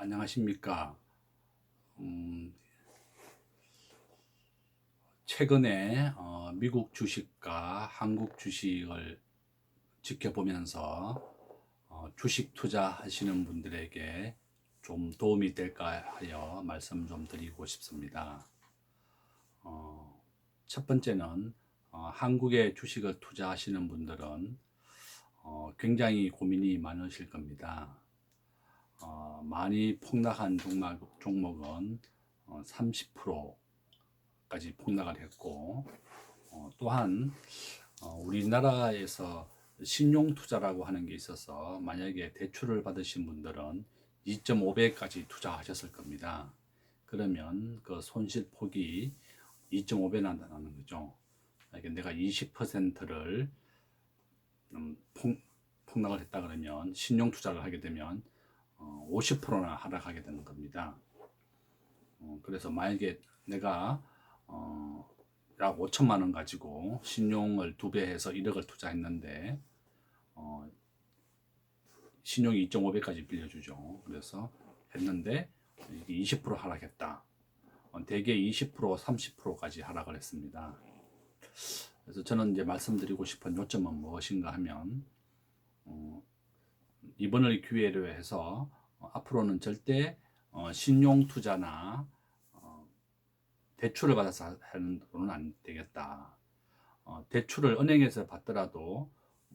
안녕하십니까. 음, 최근에 미국 주식과 한국 주식을 지켜보면서 주식 투자하시는 분들에게 좀 도움이 될까 하여 말씀 좀 드리고 싶습니다. 첫 번째는 한국의 주식을 투자하시는 분들은 굉장히 고민이 많으실 겁니다. 많이 폭락한 종목은 30%까지 폭락을 했고, 또한 우리나라에서 신용 투자라고 하는 게 있어서 만약에 대출을 받으신 분들은 2.5배까지 투자하셨을 겁니다. 그러면 그 손실 폭이 2.5배 난다는 거죠. 내가 20%를 폭락을 했다 그러면 신용 투자를 하게 되면 50%나 하락하게 되는 겁니다. 그래서 만약에 내가 약 5천만 원 가지고 신용을 2배 해서 1억을 투자했는데 신용이 2.5배까지 빌려주죠. 그래서 했는데 이게 20% 하락했다. 대개 20%, 30%까지 하락을 했습니다. 그래서 저는 이제 말씀드리고 싶은 요점은 무엇인가 하면 이번을 기회로 해서 앞으로는 절대 신용 투자나 대출을 받아서 하는 돈은 안 되겠다. 대출을 은행에서 받더라도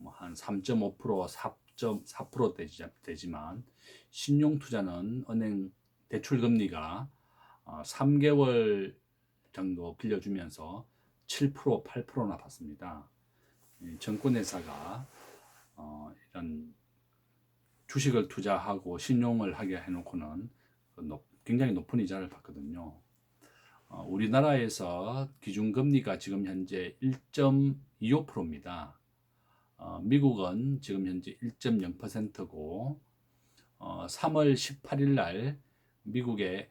한 3.5%, 4.4% 되지만 신용 투자는 은행 대출 금리가 3개월 정도 빌려주면서 7%, 8%나 받습니다. 정권회사가 이런 주식을 투자하고 신용을 하게 해놓고는 굉장히 높은 이자를 받거든요. 우리나라에서 기준금리가 지금 현재 1.25%입니다. 미국은 지금 현재 1.0%고 3월 18일 날 미국의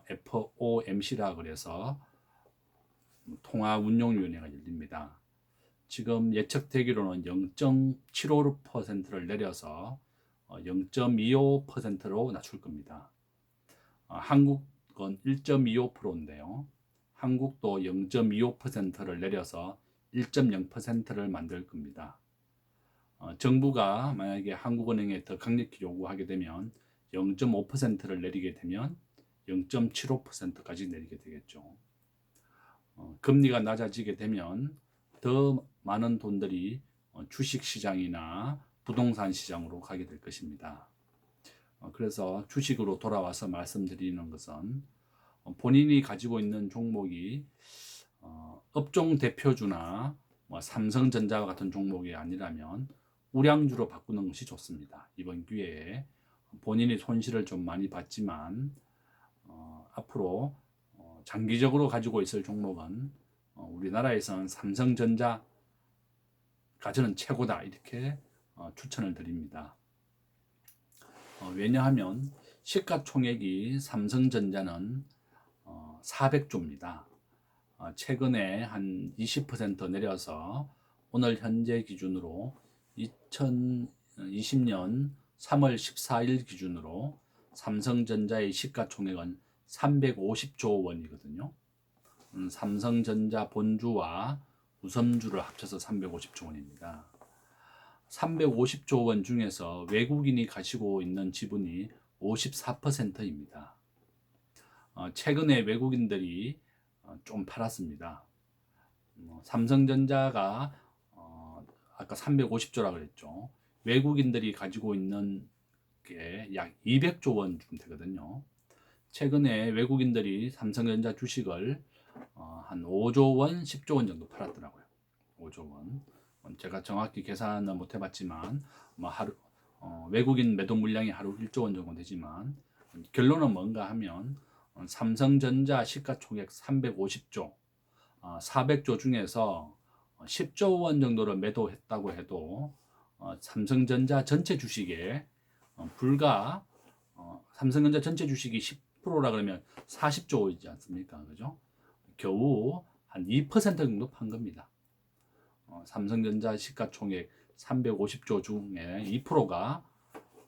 FOMC라 그래서 통화운용위원회가 열립니다. 지금 예측되기로는 0.75%를 내려서 0.25%로 낮출 겁니다. 한국은 1.25%인데요. 한국도 0.25%를 내려서 1.0%를 만들 겁니다. 정부가 만약에 한국은행에 더 강력히 요구하게 되면 0.5%를 내리게 되면 0.75%까지 내리게 되겠죠. 금리가 낮아지게 되면 더 많은 돈들이 주식 시장이나 부동산 시장으로 가게 될 것입니다. 그래서 주식으로 돌아와서 말씀드리는 것은 본인이 가지고 있는 종목이 업종 대표주나 삼성전자와 같은 종목이 아니라면 우량주로 바꾸는 것이 좋습니다. 이번 기회에 본인이 손실을 좀 많이 봤지만 앞으로 장기적으로 가지고 있을 종목은 우리나라에서는 삼성전자가 저는 최고다 이렇게 추천을 드립니다. 왜냐하면 시가총액이 삼성전자는 400조입니다. 최근에 한 20% 내려서 오늘 현재 기준으로 2020년 3월 14일 기준으로 삼성전자의 시가총액은 350조 원이거든요. 삼성전자 본주와 우선주를 합쳐서 350조 원입니다. 350조 원 중에서 외국인이 가지고 있는 지분이 54%입니다. 최근에 외국인들이 좀 팔았습니다. 삼성전자가 아까 350조라고 그랬죠. 외국인들이 가지고 있는 게 약 200조 원쯤 되거든요. 최근에 외국인들이 삼성전자 주식을 한 5조 원, 10조 원 정도 팔았더라고요. 5조 원. 제가 정확히 계산은 못 해봤지만 하루 외국인 매도 물량이 하루 1조 원 정도 되지만 결론은 뭔가 하면 삼성전자 시가총액 350조, 400조 중에서 10조 원 정도를 매도했다고 해도 삼성전자 전체 주식에 불과 삼성전자 전체 주식이 10%라 그러면 40조이지 않습니까? 그죠? 겨우 한 2% 정도 판 겁니다. 삼성전자 시가총액 350조 중에 2%가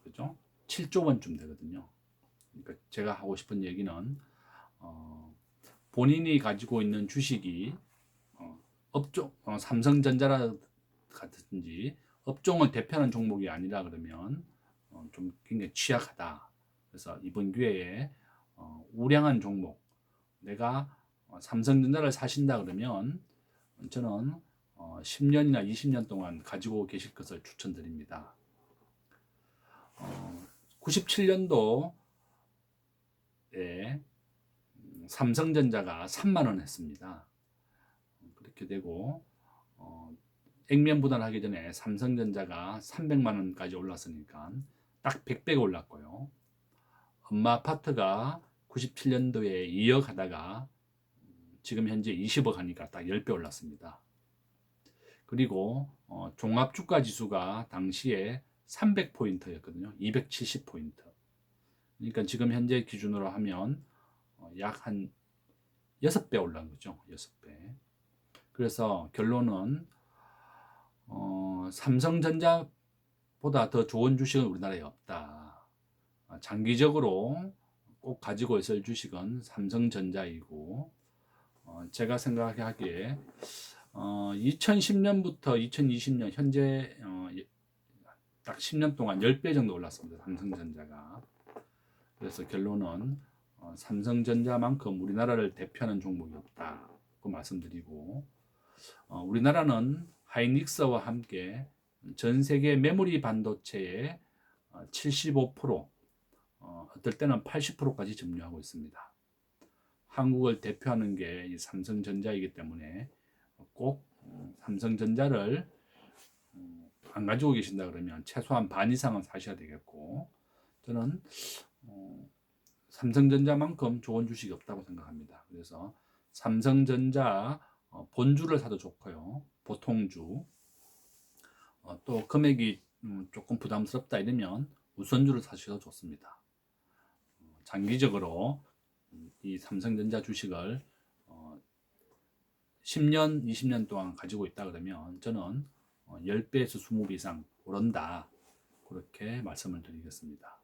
그죠? 7조 원쯤 되거든요. 그러니까 제가 하고 싶은 얘기는 본인이 가지고 있는 주식이 업종 삼성전자라든지 업종을 대표하는 종목이 아니라 그러면 좀 굉장히 취약하다. 그래서 이번 기회에 우량한 종목, 내가 삼성전자를 사신다 그러면 저는 10년이나 20년 동안 가지고 계실 것을 추천드립니다. 97년도에 삼성전자가 3만 원 했습니다. 그렇게 되고 액면 분할하기 전에 삼성전자가 300만 원까지 올랐으니까 딱 100배가 올랐고요. 엄마 아파트가 97년도에 2억 하다가 지금 현재 20억 하니까 딱 10배 올랐습니다. 그리고 종합주가지수가 당시에 300포인트였거든요. 270포인트. 그러니까 지금 현재 기준으로 하면 약 한 6배 올라간 거죠. 6배. 그래서 결론은 삼성전자보다 더 좋은 주식은 우리나라에 없다. 장기적으로 꼭 가지고 있을 주식은 삼성전자이고, 제가 생각하기에 2010년부터 2020년 현재 딱 10년 동안 10배 정도 올랐습니다. 삼성전자가. 그래서 결론은 삼성전자만큼 우리나라를 대표하는 종목이 없다고 말씀드리고, 우리나라는 하이닉스와 함께 전 세계 메모리 반도체의 75%, 어떨 때는 80%까지 점유하고 있습니다. 한국을 대표하는 게 이 삼성전자이기 때문에 꼭 삼성전자를 안 가지고 계신다 그러면 최소한 반 이상은 사셔야 되겠고, 저는 삼성전자만큼 좋은 주식이 없다고 생각합니다. 그래서 삼성전자 본주를 사도 좋고요. 보통주. 또 금액이 조금 부담스럽다 이러면 우선주를 사셔도 좋습니다. 장기적으로 이 삼성전자 주식을 10년, 20년 동안 가지고 있다 그러면 저는 10배에서 20배 이상 오른다. 그렇게 말씀을 드리겠습니다.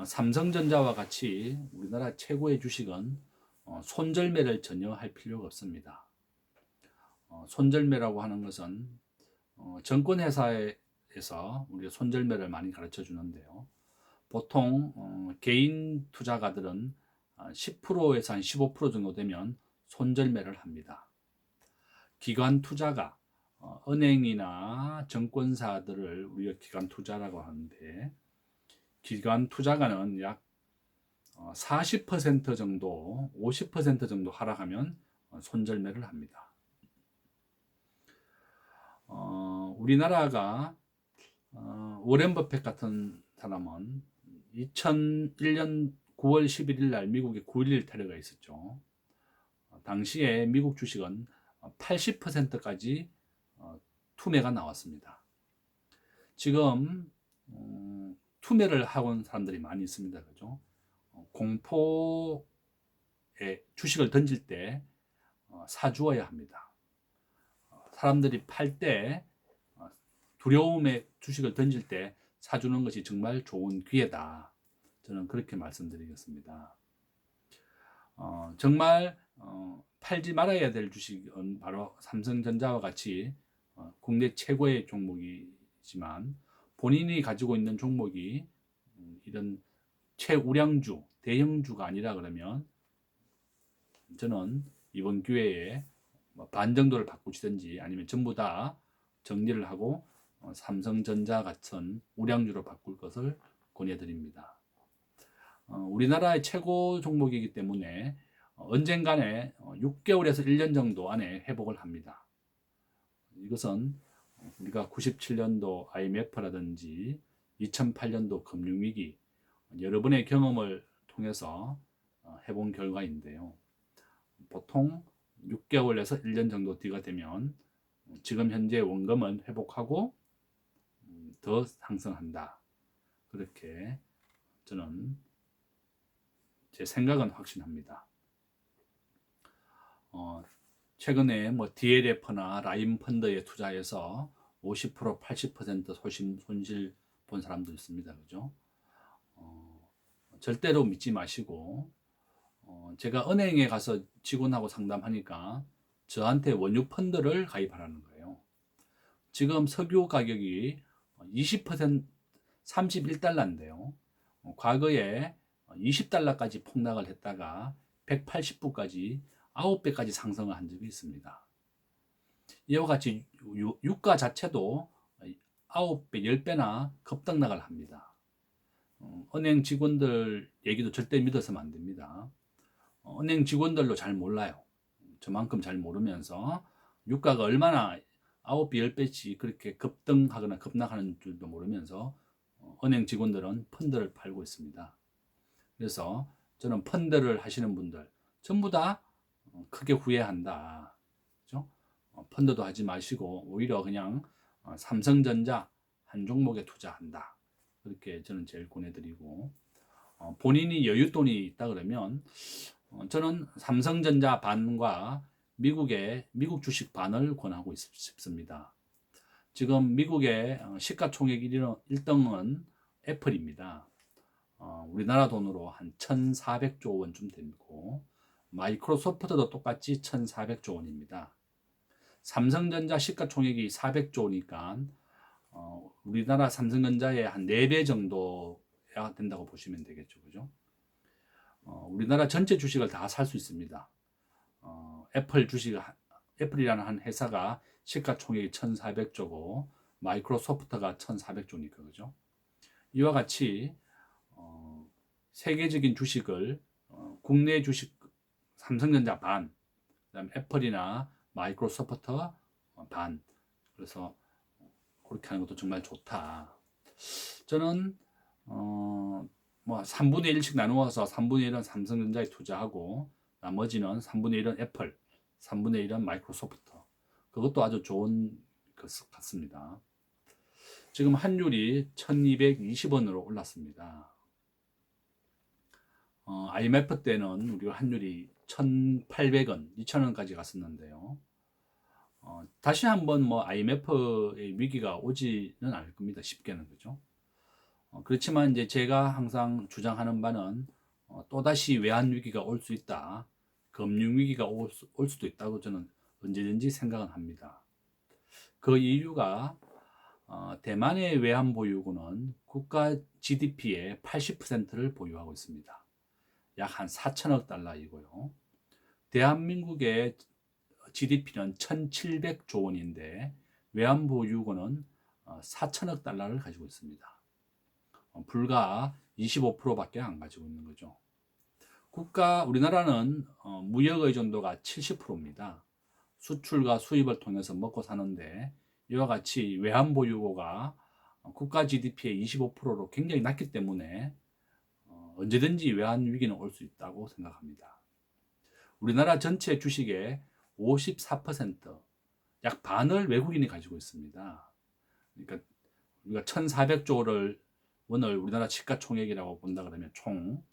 삼성전자와 같이 우리나라 최고의 주식은 손절매를 전혀 할 필요가 없습니다. 손절매라고 하는 것은 정권회사에서 우리가 손절매를 많이 가르쳐 주는데요. 보통 개인 투자가들은 10%에서 한 15% 정도 되면 손절매를 합니다. 기관 투자가 은행이나 증권사들을 우리가 기관 투자라고 하는데, 기관 투자가는 약 40% 정도, 50% 정도 하락하면 손절매를 합니다. 우리나라가 워렌 버핏 같은 사람은 2001년 9월 11일 날 미국에 9.11 테러가 있었죠. 당시에 미국 주식은 80%까지 투매가 나왔습니다. 지금 투매를 하고 있는 사람들이 많이 있습니다. 그죠? 공포에 주식을 던질 때 사주어야 합니다. 사람들이 팔 때 두려움에 주식을 던질 때 사주는 것이 정말 좋은 기회다. 저는 그렇게 말씀드리겠습니다. 정말 팔지 말아야 될 주식은 바로 삼성전자와 같이 국내 최고의 종목이지만, 본인이 가지고 있는 종목이 이런 최우량주, 대형주가 아니라 그러면 저는 이번 기회에 반 정도를 바꾸시든지 아니면 전부 다 정리를 하고 삼성전자 같은 우량주로 바꿀 것을 권해드립니다. 우리나라의 최고 종목이기 때문에 언젠간에 6개월에서 1년 정도 안에 회복을 합니다. 이것은 우리가 97년도 IMF라든지 2008년도 금융위기 여러 번의 경험을 통해서 해본 결과인데요. 보통 6개월에서 1년 정도 뒤가 되면 지금 현재 원금은 회복하고 더 상승한다. 그렇게 저는 제 생각은 확신합니다. 최근에 뭐 DLF나 라임 펀드에 투자해서 50%, 80% 손실 본 사람도 있습니다. 그죠? 절대로 믿지 마시고, 제가 은행에 가서 직원하고 상담하니까 저한테 원유 펀드를 가입하라는 거예요. 지금 석유 가격이 20% 31달러인데요. 과거에 20달러까지 폭락을 했다가 180불까지 9배까지 상승을 한 적이 있습니다. 이와 같이 유가 자체도 9배, 10배나 급등락을 합니다. 은행 직원들 얘기도 절대 믿어서는 안 됩니다. 은행 직원들도 잘 몰라요. 저만큼 잘 모르면서 유가가 얼마나 9배, 10배씩 그렇게 급등하거나 급락하는 줄도 모르면서 은행 직원들은 펀드를 팔고 있습니다. 그래서 저는 펀드를 하시는 분들 전부 다 크게 후회한다. 그죠? 펀드도 하지 마시고 오히려 그냥 삼성전자 한 종목에 투자한다. 그렇게 저는 제일 권해드리고, 본인이 여윳돈이 있다 그러면 저는 삼성전자 반과 미국 주식 반을 권하고 싶습니다. 지금 미국의 시가총액 1등은 애플입니다. 우리나라 돈으로 한 1,400조 원쯤 되고, 마이크로소프트도 똑같이 1,400조 원입니다. 삼성전자 시가총액이 400조니까 우리나라 삼성전자의 한 4배 정도야 된다고 보시면 되겠죠. 그죠? 우리나라 전체 주식을 다 살 수 있습니다. 애플이라는 한 회사가 시가총액이 1,400조고 마이크로소프트가 1,400조니까 그죠? 이와 같이 세계적인 주식을 국내 주식 삼성전자 반, 그다음에 애플이나 마이크로소프트 반, 그래서 그렇게 하는 것도 정말 좋다. 저는 뭐 3분의 1씩 나누어서 3분의 1은 삼성전자에 투자하고 나머지는 3분의 1은 애플, 3분의 1은 마이크로소프트. 그것도 아주 좋은 것 같습니다. 지금 환율이 1220원으로 올랐습니다. IMF 때는 우리가 환율이 1800원, 2000원까지 갔었는데요. 다시 한번 뭐 IMF의 위기가 오지는 않을 겁니다. 쉽게는. 그죠? 그렇지만 이제 제가 항상 주장하는 바는 또다시 외환 위기가 올 수 있다. 금융 위기가 올 수도 있다고 저는 언제든지 생각은 합니다. 그 이유가 대만의 외환 보유고는 국가 GDP의 80%를 보유하고 있습니다. 약 한 4천억 달러이고요. 대한민국의 GDP는 1,700조 원인데 외환 보유고는 4천억 달러를 가지고 있습니다. 불과 25%밖에 안 가지고 있는 거죠. 우리나라는 무역 의존도가 70%입니다. 수출과 수입을 통해서 먹고 사는데 이와 같이 외환 보유고가 국가 GDP의 25%로 굉장히 낮기 때문에 언제든지 외환 위기는 올 수 있다고 생각합니다. 우리나라 전체 주식의 54%, 약 반을 외국인이 가지고 있습니다. 그러니까 우리가 1,400조 원을 우리나라 시가총액이라고 본다 그러면 총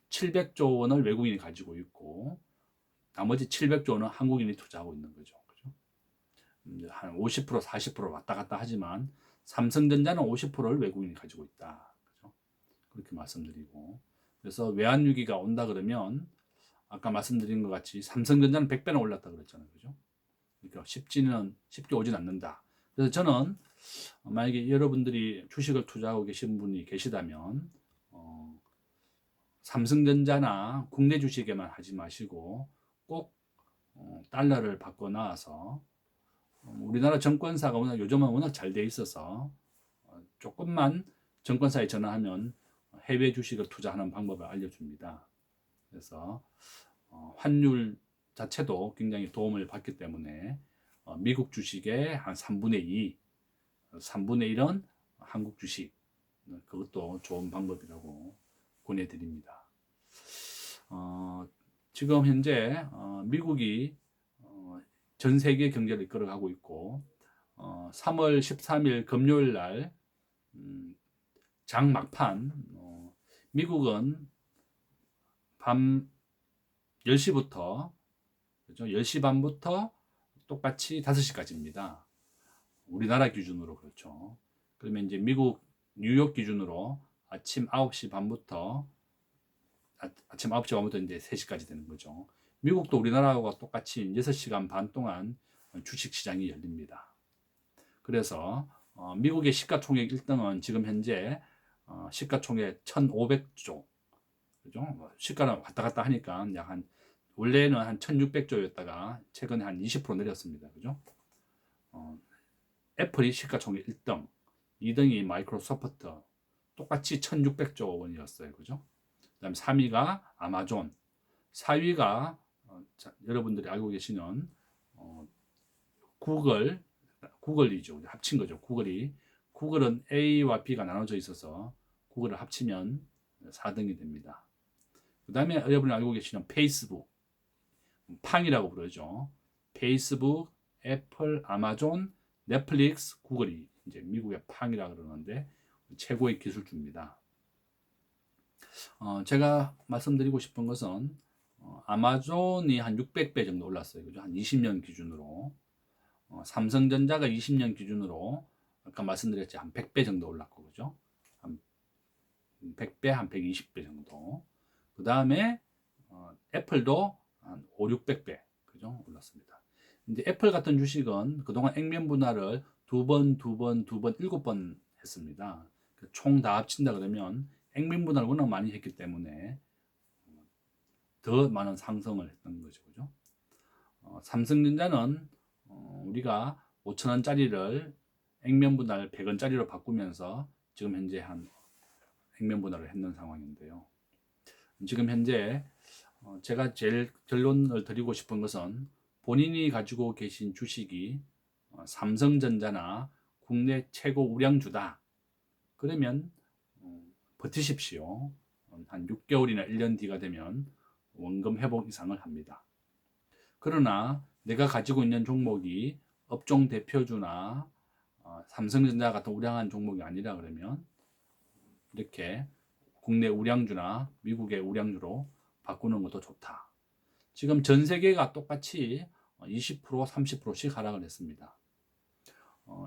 700조 원을 외국인이 가지고 있고 나머지 700조 원은 한국인이 투자하고 있는 거죠. 그죠? 한 50%, 40% 왔다 갔다 하지만 삼성전자는 50%를 외국인이 가지고 있다. 그죠? 그렇게 말씀드리고, 그래서 외환 위기가 온다 그러면 아까 말씀드린 것 같이 삼성전자는 100배나 올랐다 그랬잖아요. 그죠? 그러니까 쉽게 오진 않는다. 그래서 저는 만약에 여러분들이 주식을 투자하고 계신 분이 계시다면 삼성전자나 국내 주식에만 하지 마시고 꼭 달러를 바꿔 놔서 우리나라 증권사가 요즘은 워낙 잘 돼 있어서 조금만 증권사에 전화하면 해외 주식을 투자하는 방법을 알려줍니다. 그래서 환율 자체도 굉장히 도움을 받기 때문에 미국 주식의 한 3분의 2, 3분의 1은 한국 주식, 그것도 좋은 방법이라고 권해드립니다. 지금 현재 미국이 전 세계 경제를 이끌어가고 있고 3월 13일 금요일 날 장 막판 미국은 밤 10시부터 그렇죠? 10시 반부터 똑같이 5시까지입니다. 우리나라 기준으로 그렇죠. 그러면 이제 미국 뉴욕 기준으로 아침 9시 반부터 아침 9시 반부터 이제 3시까지 되는 거죠. 미국도 우리나라와 똑같이 6시간 반 동안 주식 시장이 열립니다. 그래서 미국의 시가총액 1등은 지금 현재 시가총액 1,500조, 그죠? 시가는 왔다 갔다 하니까 원래는 한 1,600조였다가 최근에 한 20% 내렸습니다. 그죠? 애플이 시가총액 1등, 2등이 마이크로소프트, 똑같이 1,600조 원이었어요. 그죠? 그다음에 3위가 아마존, 4위가 여러분들이 알고 계시는 구글이죠. 합친 거죠. 구글은 A와 B가 나눠져 있어서 구글을 합치면 4등이 됩니다. 그 다음에 여러분이 알고 계시는 페이스북, 팡이라고 부르죠. 페이스북, 애플, 아마존, 넷플릭스, 구글이 이제 미국의 팡이라고 그러는데 최고의 기술주입니다. 제가 말씀드리고 싶은 것은 아마존이 한 600배 정도 올랐어요. 그죠? 한 20년 기준으로. 삼성전자가 20년 기준으로 아까 말씀드렸지 한 100배 정도 올랐고, 그죠? 한 100배, 한 120배 정도. 그 다음에 애플도 한 5, 600배, 그죠? 올랐습니다. 이제 애플 같은 주식은 그동안 액면 분할을 두 번, 7번 했습니다. 총 다 합친다 그러면 액면 분할을 워낙 많이 했기 때문에 더 많은 상승을 했던 거죠, 그죠? 삼성전자는 우리가 5,000원짜리를 액면 분할 100원짜리로 바꾸면서 지금 현재 한 액면 분할을 했는 상황인데요. 지금 현재 제가 제일 결론을 드리고 싶은 것은 본인이 가지고 계신 주식이 삼성전자나 국내 최고 우량주다. 그러면 버티십시오. 한 6개월이나 1년 뒤가 되면 원금 회복 이상을 합니다. 그러나 내가 가지고 있는 종목이 업종 대표주나 삼성전자 같은 우량한 종목이 아니라 그러면 이렇게 국내 우량주나 미국의 우량주로 바꾸는 것도 좋다. 지금 전 세계가 똑같이 20%, 30%씩 하락을 했습니다.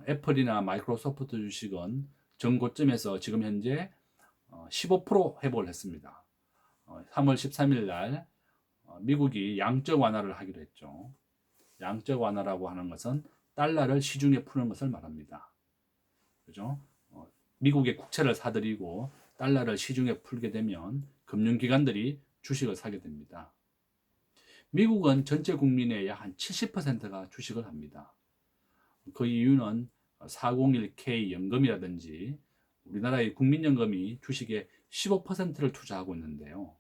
애플이나 마이크로소프트 주식은 전고점에서 지금 현재 15% 회복을 했습니다. 3월 13일 날 미국이 양적 완화를 하기로 했죠. 양적 완화라고 하는 것은 달러를 시중에 푸는 것을 말합니다. 그죠? 미국의 국채를 사들이고 달러를 시중에 풀게 되면 금융기관들이 주식을 사게 됩니다. 미국은 전체 국민의 약 한 70%가 주식을 합니다. 그 이유는 401k 연금이라든지 우리나라의 국민연금이 주식의 15%를 투자하고 있는데요.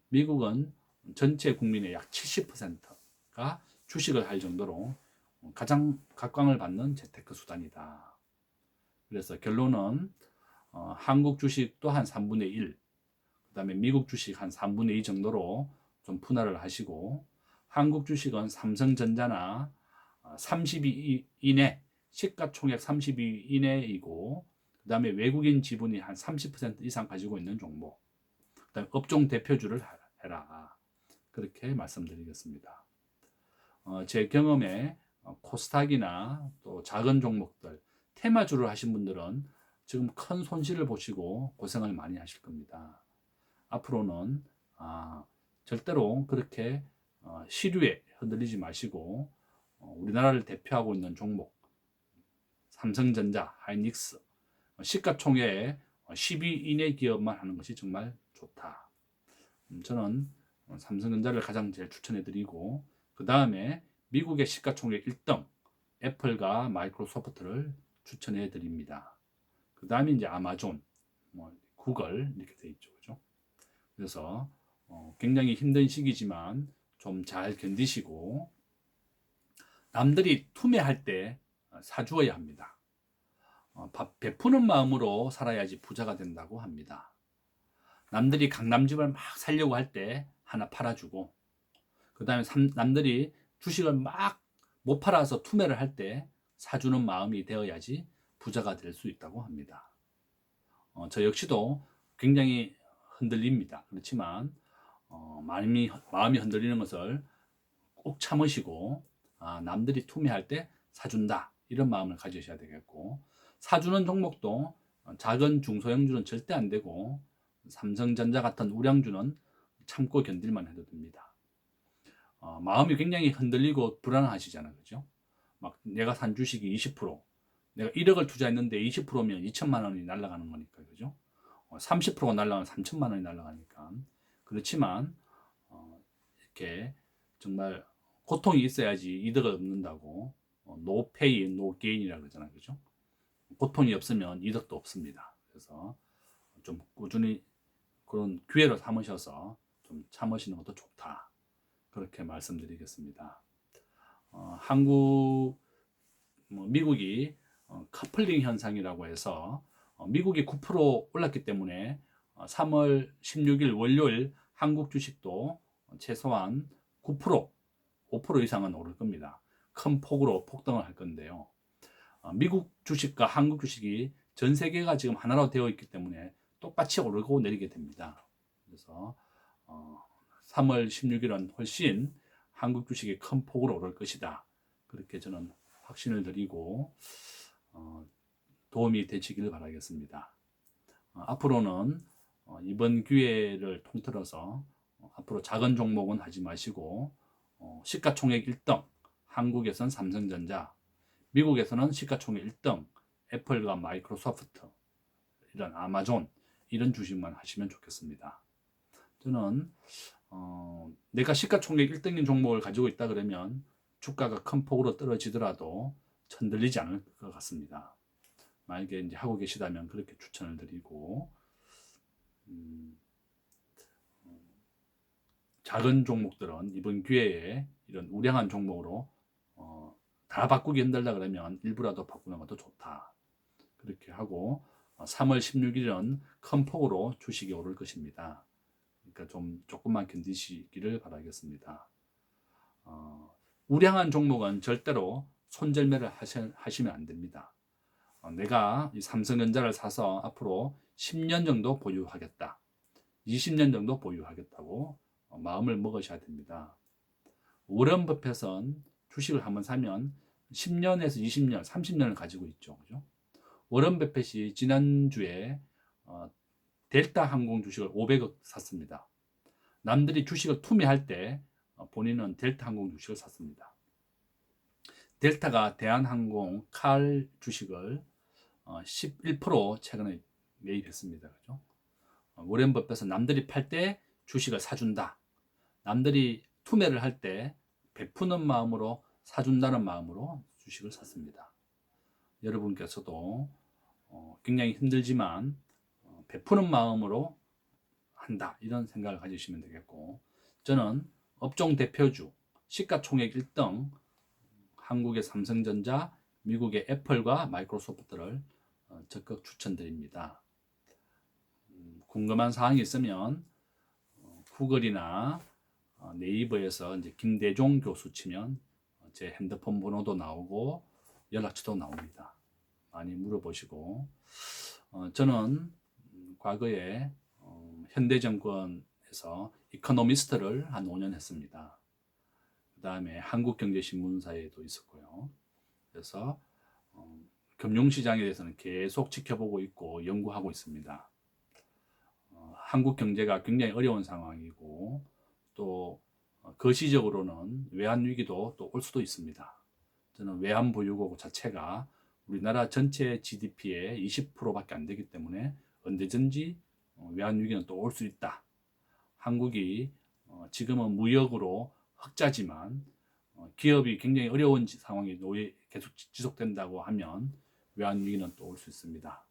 미국은 전체 국민의 약 70%가 주식을 할 정도로 가장 각광을 받는 재테크 수단이다. 그래서 결론은 한국 주식도 한 3분의 1, 그 다음에 미국 주식 한 3분의 2 정도로 좀 분할을 하시고, 한국 주식은 삼성전자나 30위 이내, 시가총액 30위 이내이고, 그 다음에 외국인 지분이 한 30% 이상 가지고 있는 종목, 그 다음에 업종 대표주를 해라. 그렇게 말씀드리겠습니다. 제 경험에 코스닥이나 또 작은 종목들, 테마주를 하신 분들은 지금 큰 손실을 보시고 고생을 많이 하실 겁니다. 앞으로는 절대로 그렇게 시류에 흔들리지 마시고 우리나라를 대표하고 있는 종목 삼성전자, 하이닉스 시가총액 10위 이내 기업만 하는 것이 정말 좋다. 저는 삼성전자를 가장 제일 추천해 드리고, 그 다음에 미국의 시가총액 1등 애플과 마이크로소프트를 추천해 드립니다. 그 다음에 이제 아마존, 구글 이렇게 돼 있죠, 그죠? 그래서 굉장히 힘든 시기지만 좀 잘 견디시고 남들이 투매할 때 사주어야 합니다. 베푸는 마음으로 살아야지 부자가 된다고 합니다. 남들이 강남집을 막 살려고 할 때 하나 팔아주고, 그 다음에 남들이 주식을 막 못 팔아서 투매를 할 때 사주는 마음이 되어야지 부자가 될 수 있다고 합니다. 저 역시도 굉장히 흔들립니다. 그렇지만 마음이 흔들리는 것을 꼭 참으시고 남들이 투매할 때 사준다 이런 마음을 가지셔야 되겠고, 사주는 종목도 작은 중소형주는 절대 안 되고 삼성전자 같은 우량주는 참고 견딜만 해도 됩니다. 마음이 굉장히 흔들리고 불안하시잖아요. 그죠? 막 내가 산 주식이 20%, 내가 1억을 투자했는데 20%면 2천만 원이 날아가는 거니까. 그죠? 30%가 날아가면 3천만 원이 날아가니까. 그렇지만 이렇게 정말 고통이 있어야지 이득을 얻는다고 no pay, no gain이라고 그러잖아요. 그죠? 고통이 없으면 이득도 없습니다. 그래서 좀 꾸준히 그런 기회를 삼으셔서 좀 참으시는 것도 좋다. 그렇게 말씀드리겠습니다. 미국이 커플링 현상이라고 해서 미국이 9% 올랐기 때문에 3월 16일 월요일 한국 주식도 최소한 9%, 5% 이상은 오를 겁니다. 큰 폭으로 폭등을 할 건데요. 미국 주식과 한국 주식이 전 세계가 지금 하나로 되어 있기 때문에 똑같이 오르고 내리게 됩니다. 그래서 3월 16일은 훨씬 한국 주식이 큰 폭으로 오를 것이다. 그렇게 저는 확신을 드리고 도움이 되시길 바라겠습니다. 앞으로는 이번 기회를 통틀어서 앞으로 작은 종목은 하지 마시고 시가총액 1등 한국에선 삼성전자, 미국에서는 시가총액 1등 애플과 마이크로소프트, 이런 아마존 이런 주식만 하시면 좋겠습니다. 저는 내가 시가총액 1등인 종목을 가지고 있다 그러면 주가가 큰 폭으로 떨어지더라도 흔들리지 않을 것 같습니다. 만약에 이제 하고 계시다면 그렇게 추천을 드리고, 작은 종목들은 이번 기회에 이런 우량한 종목으로 다 바꾸기 힘들다 그러면 일부라도 바꾸는 것도 좋다. 그렇게 하고 3월 16일은 큰 폭으로 주식이 오를 것입니다. 그러니까 조금만 견디시기를 바라겠습니다. 우량한 종목은 절대로 손절매를 하시면 안 됩니다. 내가 이 삼성전자를 사서 앞으로 10년 정도 보유하겠다, 20년 정도 보유하겠다고 마음을 먹으셔야 됩니다. 워런 버핏은 주식을 한번 사면 10년에서 20년, 30년을 가지고 있죠. 그죠? 워런 버핏이 지난주에 델타 항공 주식을 500억 샀습니다. 남들이 주식을 투매할 때 본인은 델타 항공 주식을 샀습니다. 델타가 대한항공 칼 주식을 11% 최근에 매입했습니다. 그죠? 워렌 버핏은 남들이 팔 때 주식을 사준다, 남들이 투매를 할 때 베푸는 마음으로 사준다는 마음으로 주식을 샀습니다. 여러분께서도 굉장히 힘들지만 베푸는 마음으로 한다, 이런 생각을 가지시면 되겠고, 저는 업종 대표주 시가총액 1등 한국의 삼성전자, 미국의 애플과 마이크로소프트를 적극 추천드립니다. 궁금한 사항이 있으면 구글이나 네이버에서 이제 김대종 교수 치면 제 핸드폰 번호도 나오고 연락처도 나옵니다. 많이 물어보시고, 저는 과거에 현대증권에서 이코노미스트를 한 5년 했습니다. 그 다음에 한국경제신문사에도 있었고요. 그래서 금융시장에 대해서는 계속 지켜보고 있고 연구하고 있습니다. 한국 경제가 굉장히 어려운 상황이고, 또 거시적으로는 외환위기도 또 올 수도 있습니다. 저는 외환보유고 자체가 우리나라 전체 GDP의 20%밖에 안 되기 때문에 언제든지 외환위기는 또 올 수 있다. 한국이 지금은 무역으로 흑자지만 기업이 굉장히 어려운 상황이 계속 지속된다고 하면 외환위기는 또 올 수 있습니다.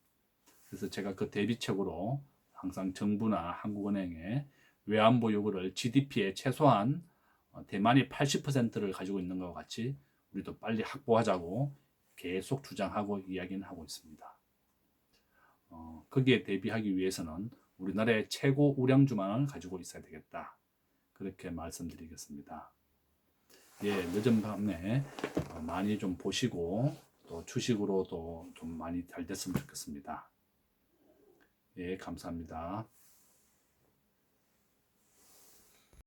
그래서 제가 그 대비책으로 항상 정부나 한국은행에 외환보유고를 GDP의 최소한 대만이 80%를 가지고 있는 것과 같이 우리도 빨리 확보하자고 계속 주장하고 이야기는 하고 있습니다. 거기에 대비하기 위해서는 우리나라의 최고 우량주만을 가지고 있어야 되겠다. 그렇게 말씀드리겠습니다. 예, 늦은 밤에 많이 좀 보시고 또 주식으로도 좀 많이 잘 됐으면 좋겠습니다. 예, 감사합니다.